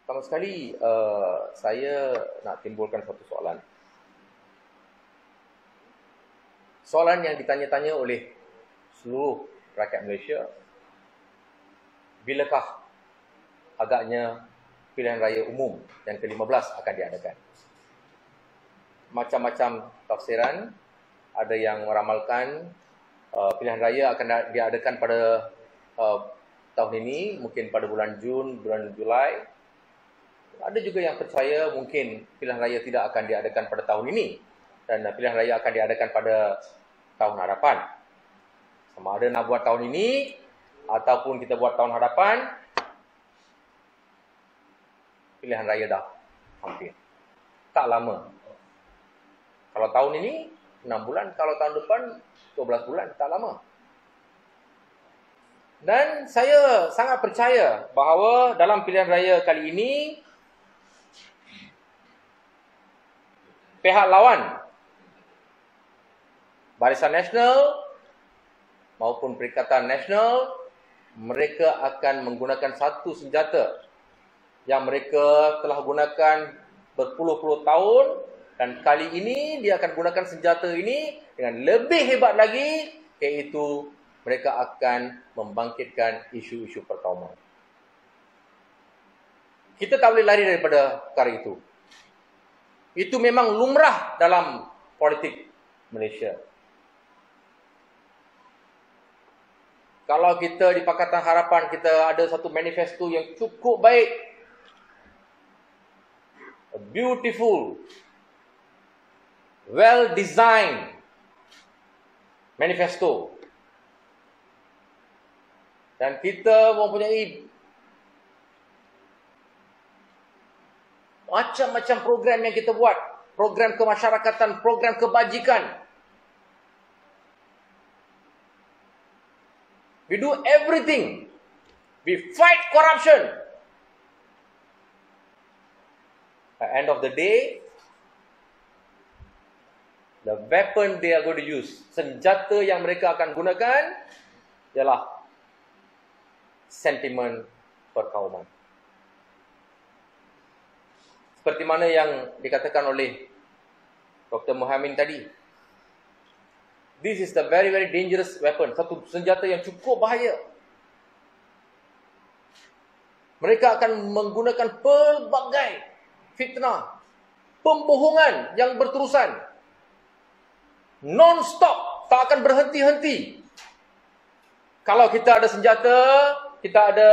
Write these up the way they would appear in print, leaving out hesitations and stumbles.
Pertama sekali, saya nak timbulkan satu soalan. Soalan yang ditanya-tanya oleh seluruh rakyat Malaysia, bilakah agaknya pilihan raya umum yang ke-15 akan diadakan? Macam-macam tafsiran. Ada yang meramalkan pilihan raya akan diadakan pada tahun ini, mungkin pada bulan Jun, bulan Julai. Ada juga yang percaya mungkin pilihan raya tidak akan diadakan pada tahun ini, dan pilihan raya akan diadakan pada tahun hadapan. Sama ada nak buat tahun ini ataupun kita buat tahun hadapan, pilihan raya dah hampir. Tak lama. Kalau tahun ini 6 bulan, kalau tahun depan 12 bulan, tak lama. Dan saya sangat percaya bahawa dalam pilihan raya kali ini, pihak lawan, Barisan Nasional maupun Perikatan Nasional, mereka akan menggunakan satu senjata yang mereka telah gunakan berpuluh-puluh tahun, dan kali ini dia akan gunakan senjata ini dengan lebih hebat lagi, iaitu mereka akan membangkitkan isu-isu perkauman. Kita tak boleh lari daripada perkara itu. Itu memang lumrah dalam politik Malaysia. Kalau kita di Pakatan Harapan, kita ada satu manifesto yang cukup baik. A beautiful, well-designed manifesto. Dan kita mempunyai macam-macam program yang kita buat. Program kemasyarakatan, program kebajikan. We do everything. We fight corruption. At the end of the day, the weapon they are going to use, senjata yang mereka akan gunakan, ialah sentimen perkauman. Seperti mana yang dikatakan oleh Dr. Mohamed tadi. This is the very, very dangerous weapon. Satu senjata yang cukup bahaya. Mereka akan menggunakan pelbagai fitnah, pembohongan yang berterusan. Non-stop, tak akan berhenti-henti. Kalau kita ada senjata, kita ada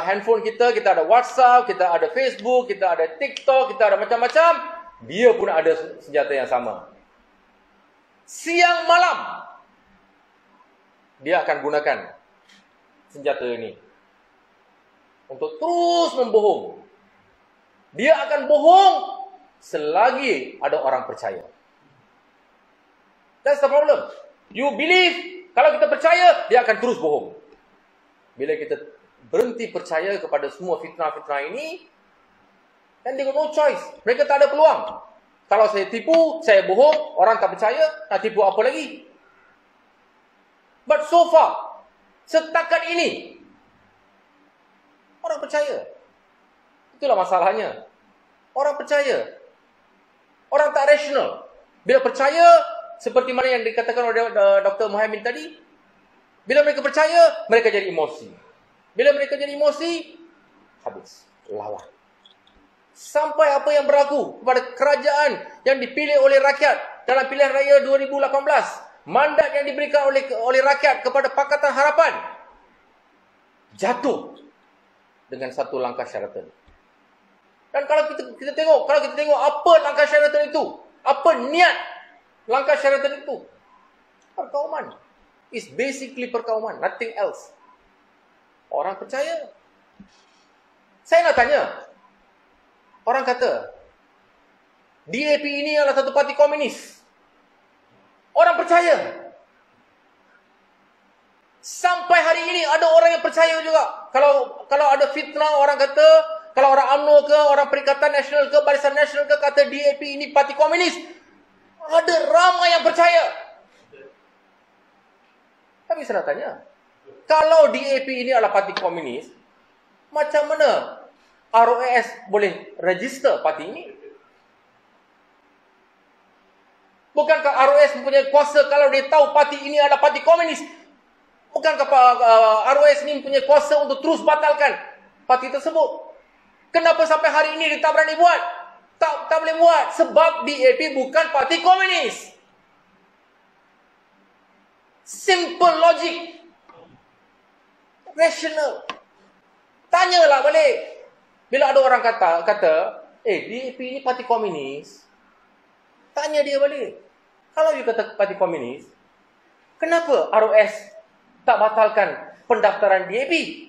handphone kita ada WhatsApp, kita ada Facebook, kita ada TikTok, kita ada macam-macam, dia pun ada senjata yang sama. Siang malam, dia akan gunakan senjata ini untuk terus membohong. Dia akan bohong selagi ada orang percaya. That's the problem. You believe, kalau kita percaya, dia akan terus bohong. Bila kita berhenti percaya kepada semua fitnah-fitnah ini, then they got no choice. Mereka tak ada peluang. Kalau saya tipu, saya bohong, orang tak percaya, nak tipu apa lagi? But so far, setakat ini, orang percaya. Itulah masalahnya. Orang percaya. Orang tak rasional. Bila percaya, seperti mana yang dikatakan oleh Dr. Mohamed tadi, bila mereka percaya, mereka jadi emosi. Bila mereka jadi emosi, habis. Lawan. Sampai apa yang berlaku kepada kerajaan yang dipilih oleh rakyat dalam pilihan raya 2018. Mandat yang diberikan oleh rakyat kepada Pakatan Harapan jatuh dengan satu langkah syaratan. Dan kalau kita tengok apa langkah syaratan itu, apa niat langkah syaratan itu, perkauman. It's basically perkauman, nothing else. Orang percaya. Saya nak tanya, orang kata DAP ini adalah satu parti komunis. Orang percaya. Sampai hari ini ada orang yang percaya juga. Kalau ada fitnah, orang kata, kalau orang UMNO ke, orang Perikatan Nasional ke, Barisan Nasional ke, kata DAP ini parti komunis, ada ramai yang percaya. Tapi saya nak tanya, kalau DAP ini adalah parti komunis, macam mana ROS boleh register parti ini? Bukankah ROS mempunyai kuasa kalau dia tahu parti ini adalah parti komunis? Bukankah ROS ini mempunyai kuasa untuk terus batalkan parti tersebut? Kenapa sampai hari ini dia tak berani buat? Tak boleh buat. Sebab DAP bukan parti komunis. Simple logic. Rational. Tanyalah balik. Bila ada orang kata, DAP ini parti komunis. Tanya dia balik. Kalau you kata parti komunis, kenapa ROS tak batalkan pendaftaran DAP?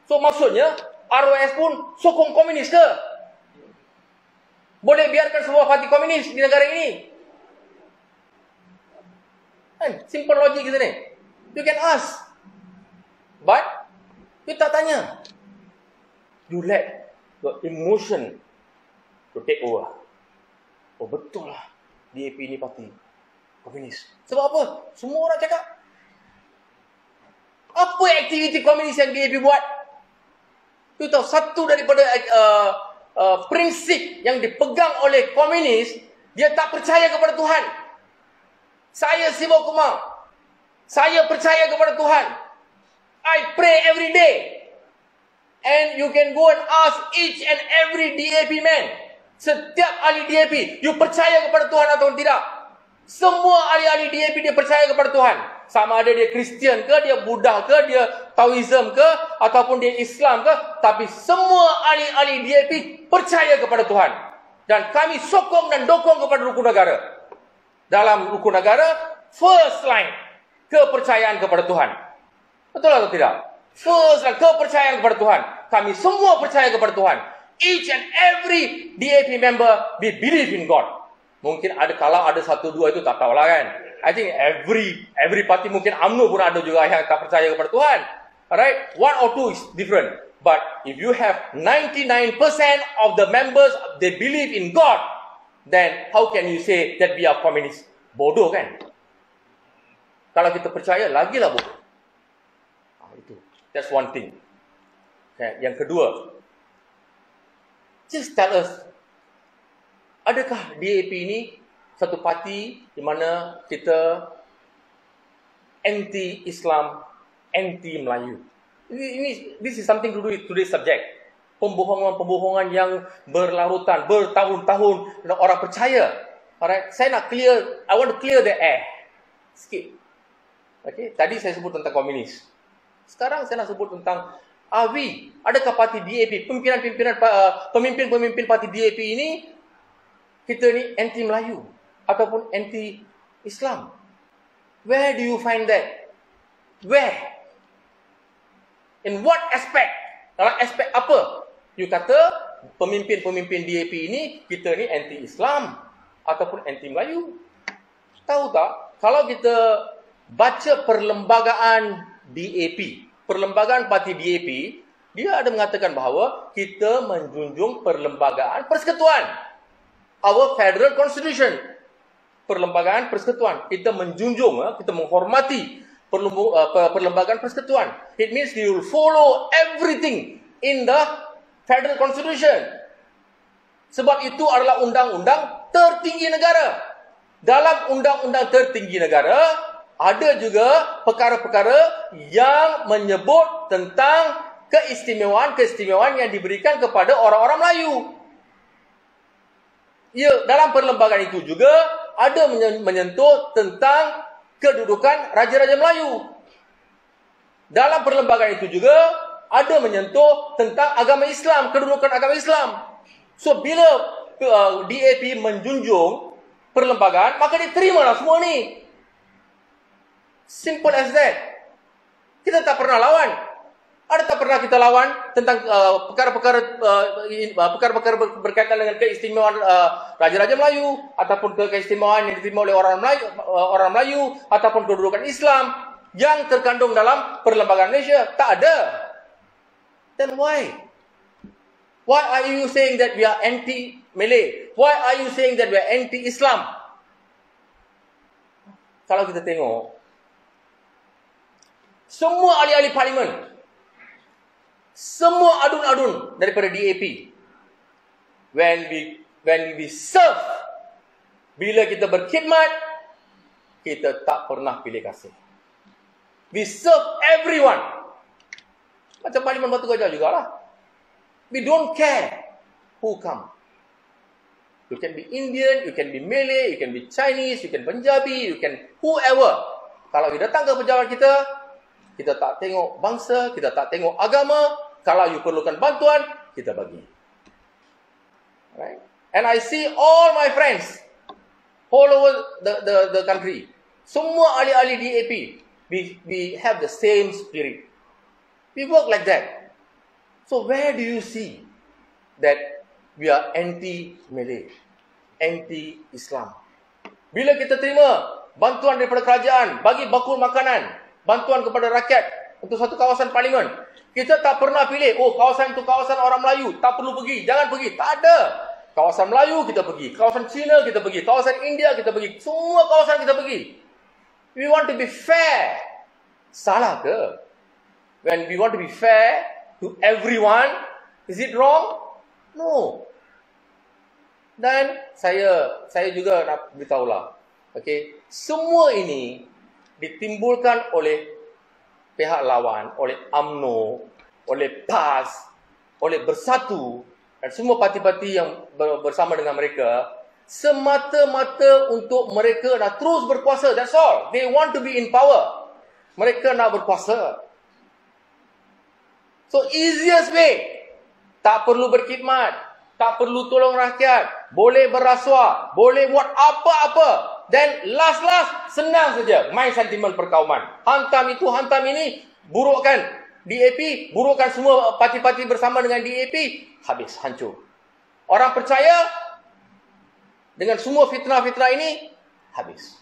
So maksudnya, ROS pun sokong komunis ke? Boleh biarkan semua parti komunis di negara ini? Kan? Simple logic gitu ni. You can ask. But, you tak tanya. You let your emotion to take over. Oh betul lah. DAP ni parti komunis. Sebab apa? Semua orang cakap. Apa aktiviti komunis yang DAP buat? You tahu, satu daripada prinsip yang dipegang oleh komunis, dia tak percaya kepada Tuhan. Saya Siva Kumar. Saya percaya kepada Tuhan. I pray every day. And you can go and ask each and every DAP man. Setiap ahli DAP, you percaya kepada Tuhan atau tidak? Semua ahli-ahli DAP dia percaya kepada Tuhan. Sama ada dia Kristian ke, dia Buddha ke, dia Taoism ke, ataupun dia Islam ke. Tapi semua ahli-ahli DAP percaya kepada Tuhan. Dan kami sokong dan dokong kepada rukun negara. Dalam rukun negara, first line, kepercayaan kepada Tuhan. Betul atau tidak? First line, kepercayaan kepada Tuhan. Kami semua percaya kepada Tuhan. Each and every DAP member, we believe in God. Mungkin ada, kalau ada satu dua itu tak tahulah kan. I think every party, mungkin UMNO pun ada juga yang tak percaya kepada Tuhan. Alright, one or two is different. But if you have 99% of the members, they believe in God, then how can you say that we are communist? Bodoh kan? Kalau kita percaya, lagilah bodoh. Itu. That's one thing. Okay. Yang kedua, just tell us, adakah DAP ini satu parti di mana kita anti-Islam, anti-Melayu? This is something to do with today's subject. Pembohongan-pembohongan yang berlarutan, bertahun-tahun, dan orang percaya. Alright, I want to clear the air. Sikit. Okay, tadi saya sebut tentang komunis. Sekarang saya nak sebut tentang adakah parti DAP, pemimpin-pemimpin parti DAP ini, kita ni anti-Melayu ataupun anti-Islam? Where do you find that? Where? In what aspect? Dalam aspek apa? You kata pemimpin-pemimpin DAP ini, kita ni anti-Islam ataupun anti-Melayu. Tahu tak? Kalau kita baca perlembagaan DAP, perlembagaan parti DAP, dia ada mengatakan bahawa kita menjunjung perlembagaan persekutuan. Our Federal Constitution. Perlembagaan persekutuan. Kita menjunjung, kita menghormati perlembagaan persekutuan. It means we will follow everything in the Federal Constitution. Sebab itu adalah undang-undang tertinggi negara. Dalam undang-undang tertinggi negara, ada juga perkara-perkara yang menyebut tentang keistimewaan-keistimewaan yang diberikan kepada orang-orang Melayu. Ya, dalam perlembagaan itu juga ada menyentuh tentang kedudukan Raja-Raja Melayu. Dalam perlembagaan itu juga ada menyentuh tentang agama Islam, kedudukan agama Islam. So, bila DAP menjunjung perlembagaan, maka dia terimalah semua ni. Simple as that. Kita tak pernah lawan. Ada tak pernah kita lawan tentang perkara-perkara berkaitan dengan keistimewaan Raja-Raja Melayu, ataupun keistimewaan yang diterima oleh orang Melayu, ataupun kedudukan Islam yang terkandung dalam perlembagaan Malaysia? Tak ada. Then why? Why are you saying that we are anti-Malay? Why are you saying that we are anti-Islam? Kalau kita tengok, semua ahli-ahli parlimen, Semua adun-adun daripada DAP. When we serve, bila kita berkhidmat, kita tak pernah pilih kasih. We serve everyone. Macam Parlimen Batu Gajah jugalah. We don't care who come. You can be Indian, you can be Malay, you can be Chinese, you can Punjabi, you can whoever. Kalau you datang ke pejabat kita tak tengok bangsa, kita tak tengok agama. Kalau you perlukan bantuan, kita bagi. Right? And I see all my friends all over the country. Semua ahli-ahli DAP, we have the same spirit. We work like that. So where do you see that we are anti-Malay, anti-Islam? Bila kita terima bantuan daripada kerajaan, bagi bakul makanan, bantuan kepada rakyat untuk satu kawasan parlimen, kita tak pernah pilih, oh kawasan itu kawasan orang Melayu, tak perlu pergi, jangan pergi. Tak ada. Kawasan Melayu kita pergi, kawasan Cina kita pergi, kawasan India kita pergi, semua kawasan kita pergi. We want to be fair. Salah ke? When we want to be fair to everyone, is it wrong? No. Dan saya juga nak beritahulah, okay, semua ini ditimbulkan oleh pihak lawan, oleh UMNO, oleh PAS, oleh Bersatu dan semua parti-parti yang bersama dengan mereka, semata-mata untuk mereka nak terus berkuasa. That's all. They want to be in power. Mereka nak berkuasa. So easiest way, tak perlu berkhidmat, tak perlu tolong rakyat, boleh berrasuah, boleh buat apa-apa. Then last senang saja main sentimen perkauman. Hantam itu, hantam ini, burukkan DAP, burukkan semua parti-parti bersama dengan DAP, habis, hancur. Orang percaya dengan semua fitnah-fitnah ini, habis.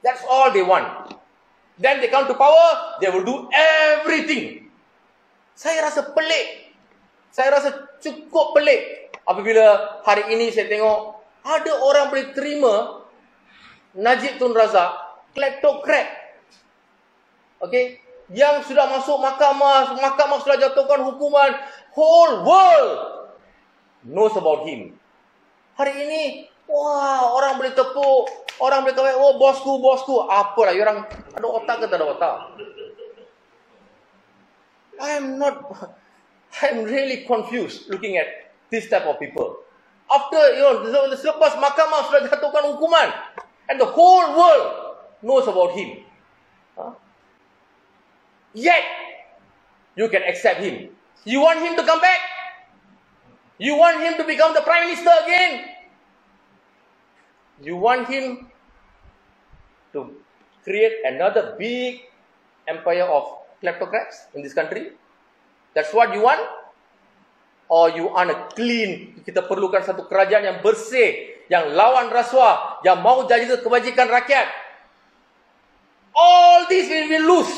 That's all they want. Then they come to power, they will do everything. Saya rasa pelik. Saya rasa cukup pelik apabila hari ini saya tengok ada orang boleh terima Najib Tun Razak, kleptokrat. Okay? Yang sudah masuk mahkamah sudah jatuhkan hukuman. Whole world knows about him. Hari ini, wah, orang boleh tepuk, orang boleh kata, oh bosku. Apalah, orang ada otak ke tak ada otak? I'm really confused looking at this type of people. After, selepas mahkamah sudah jatuhkan hukuman, and the whole world knows about him. Yet, you can accept him. You want him to come back? You want him to become the Prime Minister again? You want him to create another big empire of kleptocrats in this country? That's what you want? Or you want a clean, kita perlukan satu kerajaan yang bersih, yang lawan rasuah, yang mau jaga kebajikan rakyat. All this will be lose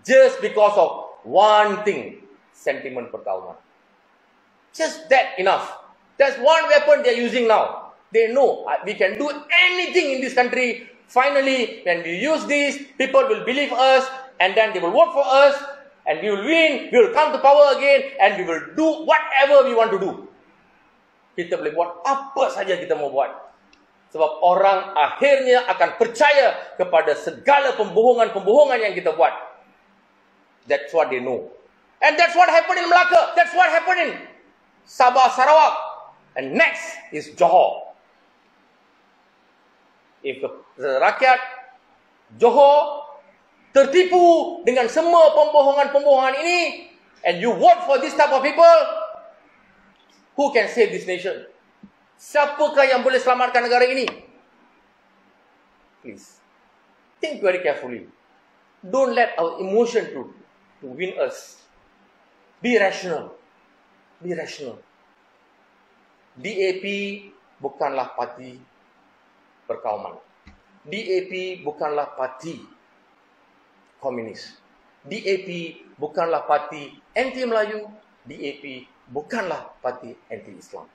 just because of one thing, sentimen perkauman. Just that enough. That's one weapon they're using now. They know we can do anything in this country. Finally, when we use this, people will believe us, and then they will vote for us, and we will win, we will come to power again, and we will do whatever we want to do. Kita boleh buat apa saja kita mau buat. Sebab orang akhirnya akan percaya kepada segala pembohongan-pembohongan yang kita buat. That's what they know. And that's what happened in Melaka. That's what happened in Sabah, Sarawak. And next is Johor. If the rakyat Johor tertipu dengan semua pembohongan-pembohongan ini, and you vote for this type of people, who can save this nation? Siapakah yang boleh selamatkan negara ini? Please, think very carefully. Don't let our emotion to win us. Be rational. Be rational. DAP bukanlah parti perkauman. DAP bukanlah parti komunis. DAP bukanlah parti anti-Melayu. DAP bukanlah parti anti-Islam.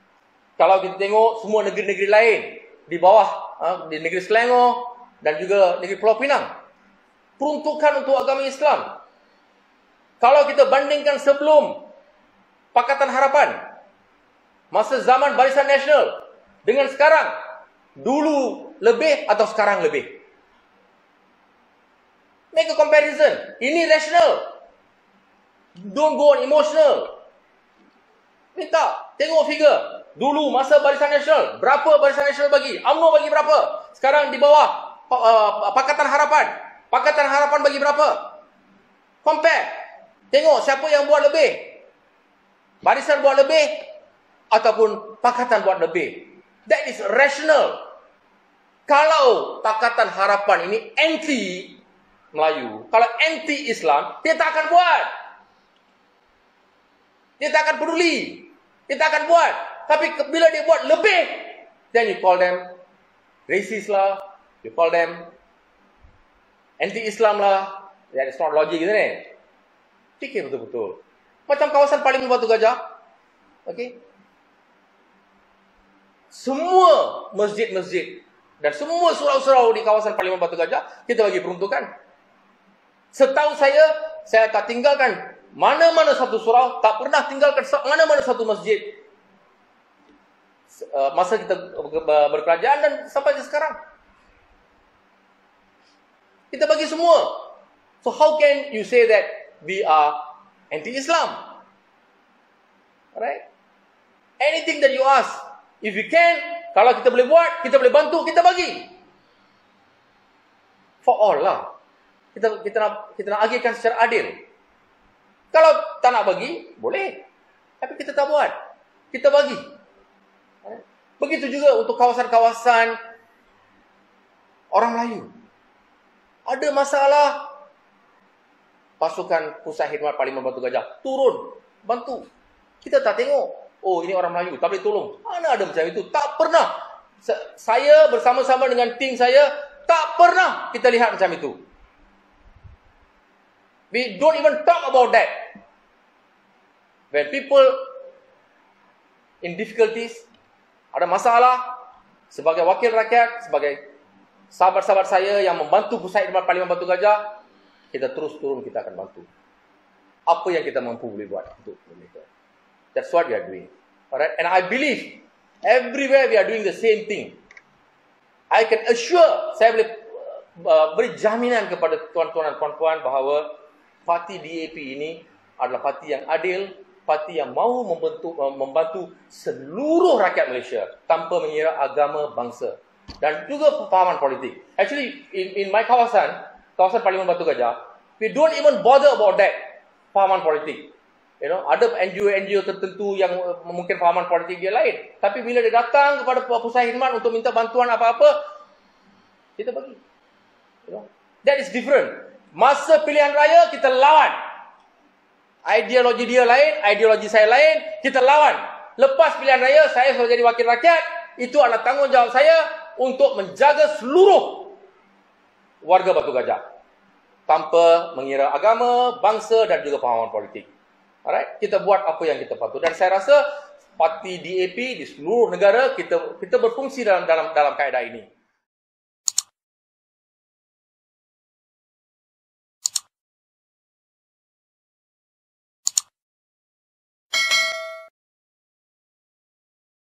Kalau kita tengok semua negeri-negeri lain di bawah, di negeri Selangor dan juga negeri Pulau Pinang, peruntukan untuk agama Islam. Kalau kita bandingkan sebelum Pakatan Harapan, masa zaman Barisan Nasional, dengan sekarang, dulu lebih atau sekarang lebih? Make a comparison. Ini rational. Don't go on emotional. Minta, tengok figure. Dulu masa Barisan Nasional, berapa Barisan Nasional bagi? UMNO bagi berapa? Sekarang di bawah Pakatan Harapan. Pakatan Harapan bagi berapa? Compare. Tengok siapa yang buat lebih. Barisan buat lebih ataupun Pakatan buat lebih. That is rational. Kalau Pakatan Harapan ini anti Melayu, kalau anti Islam, dia tak akan buat. Dia tak akan peduli. Dia tak akan buat. Tapi bila dia buat lebih, then you call them racist lah, you call them anti-Islam lah. That is not logic, isn't it? Fikir betul-betul. Macam kawasan Parlimen Batu Gajah. Okay? Semua masjid-masjid dan semua surau-surau di kawasan Parlimen Batu Gajah, kita bagi peruntukan. Setahu saya tak tinggalkan mana-mana satu surau, tak pernah tinggalkan mana-mana satu masjid. Masa kita berkerajaan dan sampai sekarang. Kita bagi semua. So how can you say that we are anti-Islam? Alright? Anything that you ask, if you can, kalau kita boleh buat, kita boleh bantu, kita bagi. For all lah. Kita nak agihkan secara adil. Kalau tak nak bagi, boleh. Tapi kita tak buat. Kita bagi. Begitu juga untuk kawasan-kawasan orang Melayu. Ada masalah, pasukan Pusat Khidmat Parlimen Batu Gajah turun, bantu. Kita tak tengok, oh ini orang Melayu, tak boleh tolong. Mana ada macam itu? Tak pernah. Saya bersama-sama dengan tim saya, tak pernah kita lihat macam itu. We don't even talk about that. When people in difficulties, ada masalah, sebagai wakil rakyat, sebagai sahabat-sahabat saya yang membantu Pusat Khidmat Parlimen Batu Gajah, kita terus turun, kita akan bantu. Apa yang kita mampu boleh buat untuk mereka. That's what we are doing. Alright? And I believe everywhere we are doing the same thing. I can assure, saya boleh beri jaminan kepada tuan-tuan dan puan-puan bahawa parti DAP ini adalah parti yang adil, parti yang mahu membantu seluruh rakyat Malaysia tanpa mengira agama, bangsa dan juga pemahaman politik. Actually, in my kawasan Parlimen Batu Gajah, we don't even bother about that, pahaman politik. You know, ada NGO tertentu yang mungkin pahaman politik dia lain. Tapi bila dia datang kepada Pusat Khidmat untuk minta bantuan apa-apa, kita bagi. You know, that is different. Masa pilihan raya, kita lawan. Ideologi dia lain, ideologi saya lain, kita lawan. Lepas pilihan raya, saya sudah jadi wakil rakyat, itu adalah tanggungjawab saya untuk menjaga seluruh warga Batu Gajah. Tanpa mengira agama, bangsa dan juga pemahaman politik. Alright? Kita buat apa yang kita patut. Dan saya rasa parti DAP di seluruh negara, kita berfungsi dalam kaedah ini.